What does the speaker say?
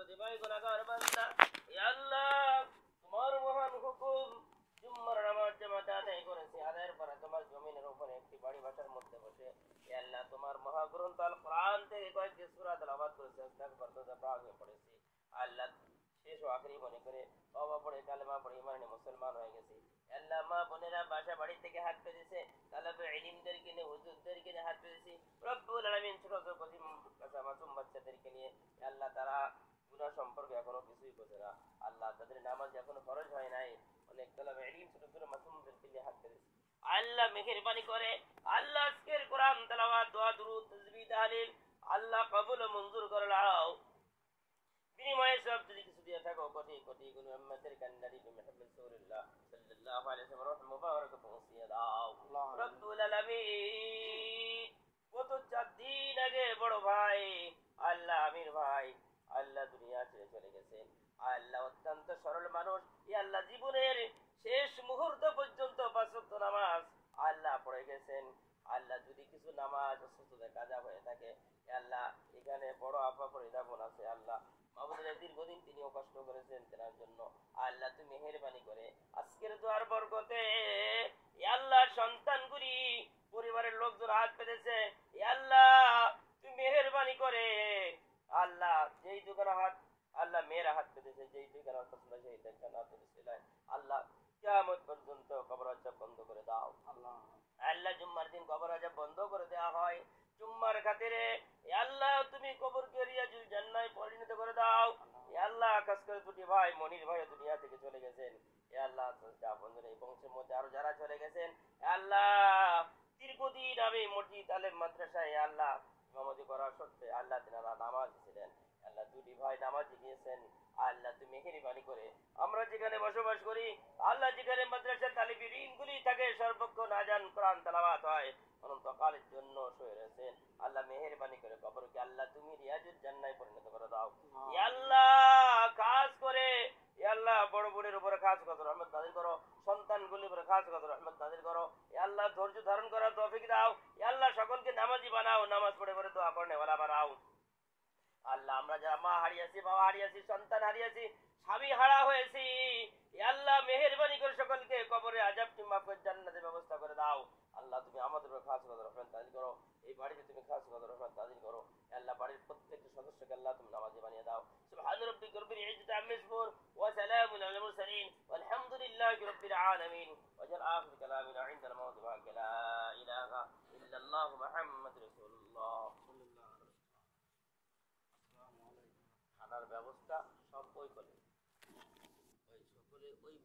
দিবাই গুনাহগার বান্দা ইয়া আল্লাহ তোমার মহান হুকুম জুম্মার নামাজ জামাতে আদায় করেছি আদায়ের পরে তোমার জমিনের উপরে একটি বাড়ি বাসার মধ্যে বসে ইয়া আল্লাহ তোমার মহাগ্রন্থ আল কোরআন থেকে কয়েকটি সূরা তেলাওয়াত করেছি ইস্তিগফার দোয়া পড়েছি আল্লাহ শেষ ও আখেরি মনে করে তওবা পড়ে কালেমা পড়ে ঈমানে মুসলমান হয়ে গেছি আল্লাহ মা বোনেরা বাসা বাড়ি থেকে হাত পেতেছে তালেবে ইলমদেরকে নিয়ে হুজুরদেরকে নিয়ে হাত পেতেছি রব্বুল আলামিন ছোট ছোট কঠিন মাসুম বাচ্চাদেরকে নিয়ে আল্লাহ তারা গুনাহ সম্পর্কে এখনো কিছুই বোঝে না আল্লাহ তাদের নামাজ এখনো ফরজ হয় নাই অনেক তালেবে ইলম ছোট ছোট মাসুমদেরকে নিয়ে হাত পেতেছি আল্লাহ মেহেরবানি করে আল্লাহ আজকের কোরআন তেলাওয়াত দোয়া দুরূদ তাসবিহ তাহলিল আল্লাহ কবুল ও মঞ্জুর করে নাও বিনিময়ে সব যদি কিছু দিয়ে থাকো কোটি কোটি গুণ উম্মতের কান্নারি মুহাম্মদ রাসূলুল্লাহ সাল্লাল্লাহু আলাইহি ওয়াসাল্লাম মুবারক পৌঁছিয়ে দাও রব্বুল আলামিন কত 4 দিন আগে বড় ভাই আল্লাহ আমির ভাই আল্লাহ দুনিয়া ছেড়ে চলে গেছেন আল্লাহ অত্যন্ত সরল মানুষ এই আল্লাহ জীবনের শেষ মুহূর্ত পর্যন্ত 5 ওয়াক্ত নামাজ আল্লাহ পড়ে গেছেন আল্লাহ যদি কিছু নামাজ সুস্থতা কাজা হয়ে থাকে আল্লাহ এখানে বড় আপা পরিদা বোন আছে আল্লাহ আমাদের দীর্ঘদিন তিনিও কষ্ট করেছেন তার জন্য আল্লাহ তুমি মেহেরবানি করে আজকের দোয়ার বরকতে আল্লাহ সন্তানগুলি পরিবারের লোকজন হাত পেতেছে আল্লাহ তুমি মেহেরবানি করে আল্লাহ যেই দোকানে হাত আল্লাহ মেয়েরা হাত পেতেছে যেই দোকানে পছন্দ সেই দোকানে হাত পেতেছে আল্লাহ কিয়ামত পর্যন্ত কবর আযাব বন্ধ করে দাও আল্লাহ আল্লাহ জুম্মার দিন কবর আযাব বন্ধ করে দেওয়া হয় জুম্মার খাতিরে আল্লাহ তুমি কবরকে রিয়াজুল জান্নায় পরিণত করে দাও আল্লাহ খাস করে দুটি ভাই মনির ভাই দুনিয়া থেকে চলে গেছেন আল্লাহ আপনাদের এই বংশের মধ্যে আরো যারা চলে গেছেন আল্লাহ দীর্ঘদিন আমি মসজিদ আলেম মাদ্রাসায় আল্লাহ ইমামতি করার সত্ত্বে আল্লাহ তিনারা নামাজ ছিলেন আল্লাহ দুটি ভাই নামাজে গিয়েছেন আল্লাহ তুমি মেহেরবানি করে আমরা যেখানে বসবাস করি আল্লাহ যেখানে মাদ্রাসা তালিবি ঋণগুলি থাকে সর্বক্ষণ আজান কোরআন তেলাওয়াত হয় অনন্তকালের জন্য শুয়ে রয়েছেন আল্লাহ মেহেরবানি করে কবরকে আল্লাহ তুমি রিয়াজুল জান্নায় পরিণত করে দাও আল্লাহ কাজ করে আল্লাহ বড় বোনের উপরে কাজ কত রহমত নাযিল করো সন্তানগুলির উপরে কাজ কত রহমত নাযিল করো আল্লাহ ধৈর্য ধারণ করার তৌফিক দাও আল্লাহ সকলকে নামাজি বানাও নামাজ পড়ে পড়ে দোয়া করনে ওয়ালা বানাও আল্লাহ আমরা যারা মা হারিয়েছি বাবা হারিয়েছি সন্তান হারিয়েছি স্বামী হারা হয়েছি আল্লাহ মেহেরবানি করে সকলকে কবরে আযাব তুমি মাফ করে জান্নাতের ব্যবস্থা করে দাও আল্লাহ তুমি আমাদের উপর খাস করে রহমত নাযিল করো এই বাড়িতে তুমি খাস করে রহমত নাযিল করো আল্লাহ বাড়ির প্রত্যেকটা সদস্যকে আল্লাহ তুমি নামাজি বানিয়ে দাও সুবহান রাব্বিকা রাব্বিল ইজ্জাতি আম্মা ইয়াসিফুন ওয়া সালামুন আলাল মুরসালিন ওয়ালহামদুলিল্লাহি রাব্বিল আলামিন ওয়াজাল আখির কালামিনা ইনদাল মাউত ওয়া লা ইলাহা ইল্লাল্লাহু মুহাম্মাদুর রাসূলুল্লাহ খানার ব্যবস্থা সব ওই করে ওই সকলে ওই